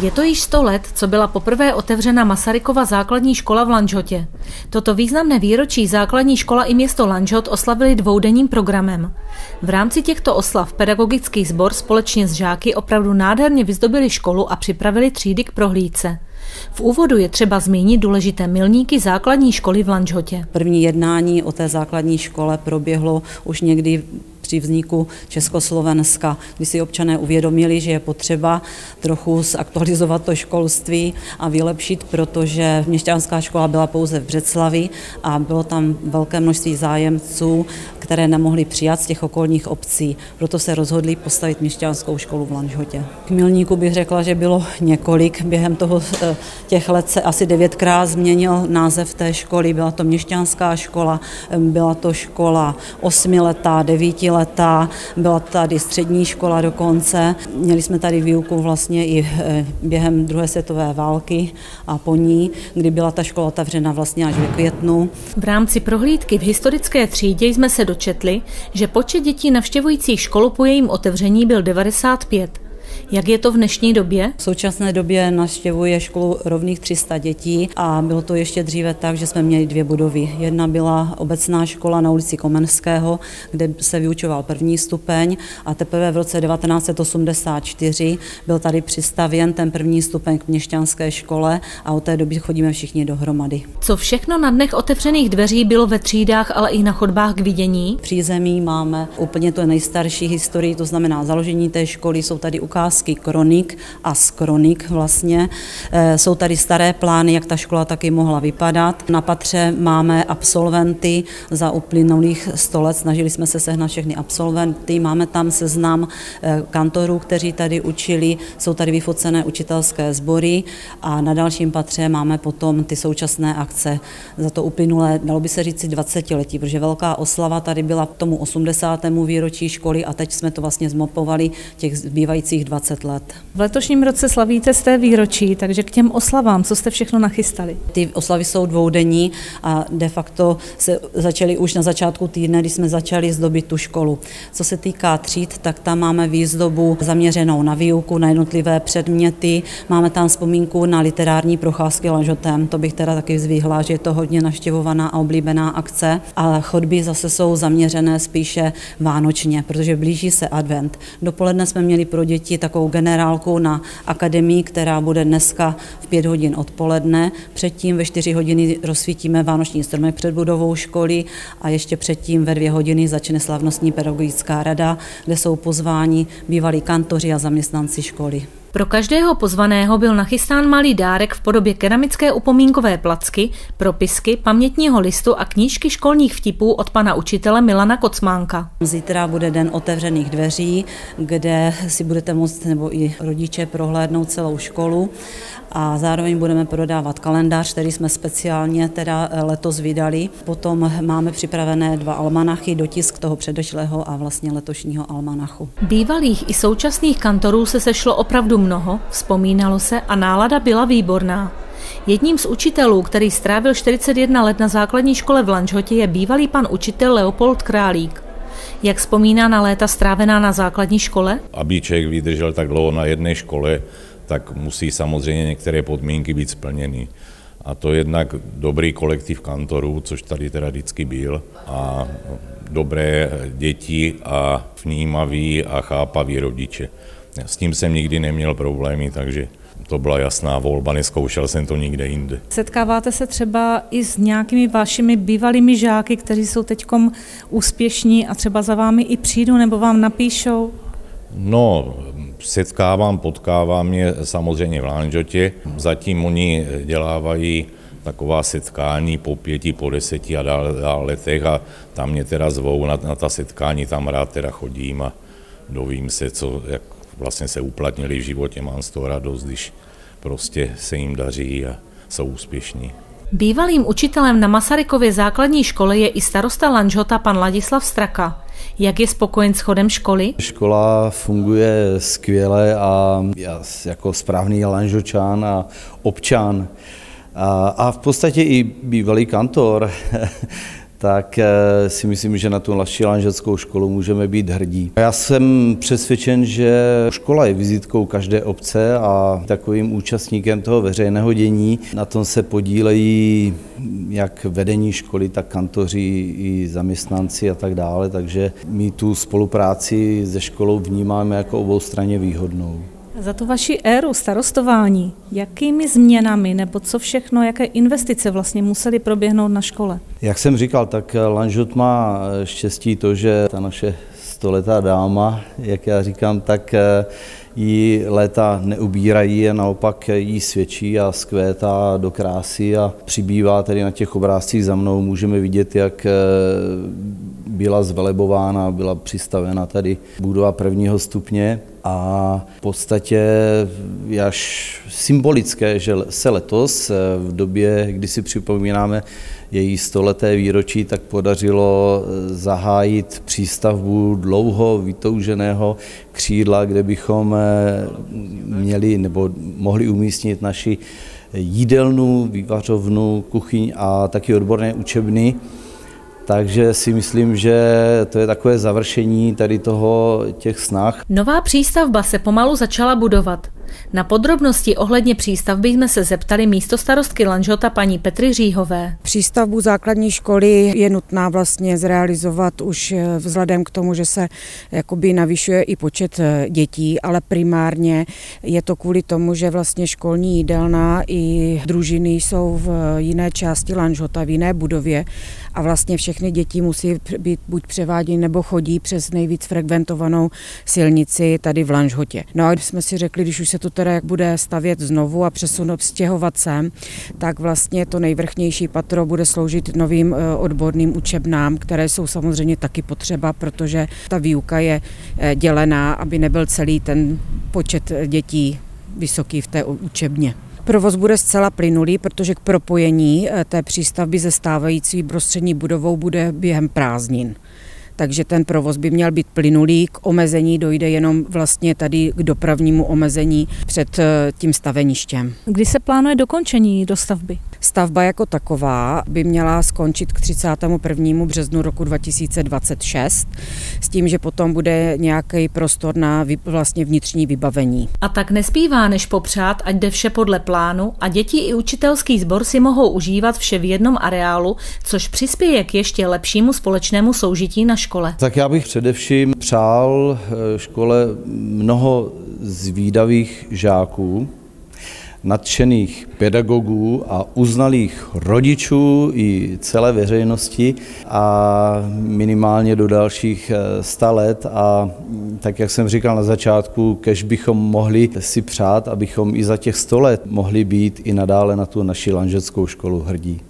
Je to již 100 let, co byla poprvé otevřena Masarykova základní škola v Lanžhotě. Toto významné výročí základní škola i město Lanžhot oslavili dvoudenním programem. V rámci těchto oslav pedagogický sbor společně s žáky opravdu nádherně vyzdobili školu a připravili třídy k prohlídce. V úvodu je třeba zmínit důležité milníky základní školy v Lanžhotě. První jednání o té základní škole proběhlo už někdy při vzniku Československa, kdy si občané uvědomili, že je potřeba trochu zaktualizovat to školství a vylepšit, protože měšťanská škola byla pouze v Břeclavi a bylo tam velké množství zájemců, které nemohli přijat z těch okolních obcí. Proto se rozhodli postavit měšťanskou školu v Lanžhotě. K milníku bych řekla, že bylo několik. Během těch let se asi 9krát změnil název té školy. Byla to měšťanská škola, byla to škola 8letá, 9letá, byla tady střední škola dokonce. Měli jsme tady výuku vlastně i během druhé světové války a po ní, kdy byla ta škola otevřena vlastně až ve květnu. V rámci prohlídky v historické třídě jsme se dočetli, že počet dětí navštěvujících školu po jejím otevření byl 95. Jak je to v dnešní době? V současné době navštěvuje školu rovných 300 dětí a bylo to ještě dříve tak, že jsme měli 2 budovy. Jedna byla obecná škola na ulici Komenského, kde se vyučoval první stupeň a teprve v roce 1984 byl tady přistavěn ten první stupeň k měšťanské škole a od té doby chodíme všichni dohromady. Co všechno na dnech otevřených dveří bylo ve třídách, ale i na chodbách k vidění? V přízemí máme úplně to nejstarší historii, to znamená založení té školy, jsou tady ukázky kronik a z kronik vlastně. Jsou tady staré plány, jak ta škola taky mohla vypadat. Na patře máme absolventy za uplynulých 100 let. Snažili jsme se sehnat všechny absolventy. Máme tam seznam kantorů, kteří tady učili. Jsou tady vyfocené učitelské sbory a na dalším patře máme potom ty současné akce za to uplynulé, dalo by se říct 20letí, protože velká oslava tady byla k tomu 80. výročí školy a teď jsme to vlastně zmapovali těch zbývajících 20 let. V letošním roce slavíte z té výročí, takže k těm oslavám, co jste všechno nachystali? Ty oslavy jsou dvoudenní a de facto se začaly už na začátku týdne, kdy jsme začali zdobit tu školu. Co se týká tříd, tak tam máme výzdobu zaměřenou na výuku, na jednotlivé předměty. Máme tam vzpomínku na literární procházky Lanžhotem, to bych teda taky vyzdvihla, že je to hodně navštěvovaná a oblíbená akce. A chodby zase jsou zaměřené spíše vánočně, protože blíží se advent. Dopoledne jsme měli pro děti takovou generálku na akademii, která bude dneska v 5 hodin odpoledne. Předtím ve 4 hodiny rozsvítíme vánoční stromek před budovou školy a ještě předtím ve 2 hodiny začne slavnostní pedagogická rada, kde jsou pozváni bývalí kantoři a zaměstnanci školy. Pro každého pozvaného byl nachystán malý dárek v podobě keramické upomínkové placky, propisky, pamětního listu a knížky školních vtipů od pana učitele Milana Kocmánka. Zítra bude den otevřených dveří, kde si budete moct nebo i rodiče prohlédnout celou školu a zároveň budeme prodávat kalendář, který jsme speciálně teda letos vydali. Potom máme připravené 2 almanachy, dotisk toho předešlého a vlastně letošního almanachu. Bývalých i současných kantorů se sešlo opravdu mnoho, vzpomínalo se a nálada byla výborná. Jedním z učitelů, který strávil 41 let na základní škole v Lanžhotě, je bývalý pan učitel Leopold Králík. Jak vzpomíná na léta strávená na základní škole? Aby člověk vydržel tak dlouho na jedné škole, tak musí samozřejmě některé podmínky být splněny. A to jednak dobrý kolektiv kantorů, což tady teda vždycky byl, a dobré děti a vnímaví a chápaví rodiče. S tím jsem nikdy neměl problémy, takže to byla jasná volba, nezkoušel jsem to nikde jinde. Setkáváte se třeba i s nějakými vašimi bývalými žáky, kteří jsou teďkom úspěšní a třeba za vámi i přijdou nebo vám napíšou? No, potkávám je samozřejmě v Lanžhotě. Zatím oni dělávají taková setkání po 5, po 10 a dál letech a tam mě teda zvou na ta setkání, tam rád teda chodím a dovím se, jak vlastně se uplatnili v životě, mám z toho radost, když prostě se jim daří a jsou úspěšní. Bývalým učitelem na Masarykově základní škole je i starosta Lanžhota pan Ladislav Straka. Jak je spokojen s chodem školy? Škola funguje skvěle a já jako správný Lanžhočan a občan a v podstatě i bývalý kantor tak si myslím, že na tu naši lanžhotskou školu můžeme být hrdí. Já jsem přesvědčen, že škola je vizitkou každé obce a takovým účastníkem toho veřejného dění. Na tom se podílejí jak vedení školy, tak kantoři i zaměstnanci a tak dále, takže my tu spolupráci se školou vnímáme jako oboustranně výhodnou. Za tu vaši éru starostování, jakými změnami nebo co všechno, jaké investice vlastně musely proběhnout na škole? Jak jsem říkal, tak Lanžhot má štěstí to, že ta naše stoletá dáma, jak já říkám, tak jí léta neubírají a naopak jí svědčí a zkvétá do krásy a přibývá tady na těch obrázcích za mnou. Můžeme vidět, jak byla zvelebována, byla přistavena tady budova 1. stupně a v podstatě je až symbolické, že se letos v době, kdy si připomínáme její 100leté výročí, tak podařilo zahájit přístavbu dlouho vytouženého křídla, kde bychom měli nebo mohli umístit naši jídelnu, vývařovnu, kuchyň a taky odborné učebny. Takže si myslím, že to je takové završení tady těch snah. Nová přístavba se pomalu začala budovat. Na podrobnosti ohledně přístavby jsme se zeptali místostarostky Lanžhota paní Petry Říhové. Přístavbu základní školy je nutná vlastně zrealizovat už vzhledem k tomu, že se jakoby navyšuje i počet dětí, ale primárně je to kvůli tomu, že vlastně školní jídelna i družiny jsou v jiné části Lanžhota, v jiné budově a vlastně všechny děti musí být buď převáděny nebo chodí přes nejvíc frekventovanou silnici tady v Lanžhotě. No a jsme si řekli, když už se to teda bude stavět znovu a stěhovat sem, tak vlastně to nejvrchnější patro bude sloužit novým odborným učebnám, které jsou samozřejmě taky potřeba, protože ta výuka je dělená, aby nebyl celý ten počet dětí vysoký v té učebně. Provoz bude zcela plynulý, protože k propojení té přístavby se stávající prostřední budovou bude během prázdnin. Takže ten provoz by měl být plynulý, k omezení dojde jenom vlastně tady k dopravnímu omezení před tím staveništěm. Kdy se plánuje dokončení dostavby? Stavba jako taková by měla skončit k 31. březnu roku 2026, s tím, že potom bude nějaký prostor na vlastně vnitřní vybavení. A tak nezbývá než popřát, ať jde vše podle plánu a děti i učitelský sbor si mohou užívat vše v jednom areálu, což přispěje k ještě lepšímu společnému soužití na škole. Tak já bych především přál škole mnoho zvídavých žáků, nadšených pedagogů a uznalých rodičů i celé veřejnosti a minimálně do dalších 100 let a tak, jak jsem říkal na začátku, kež bychom mohli si přát, abychom i za těch 100 let mohli být i nadále na tu naši lanžhotskou školu hrdí.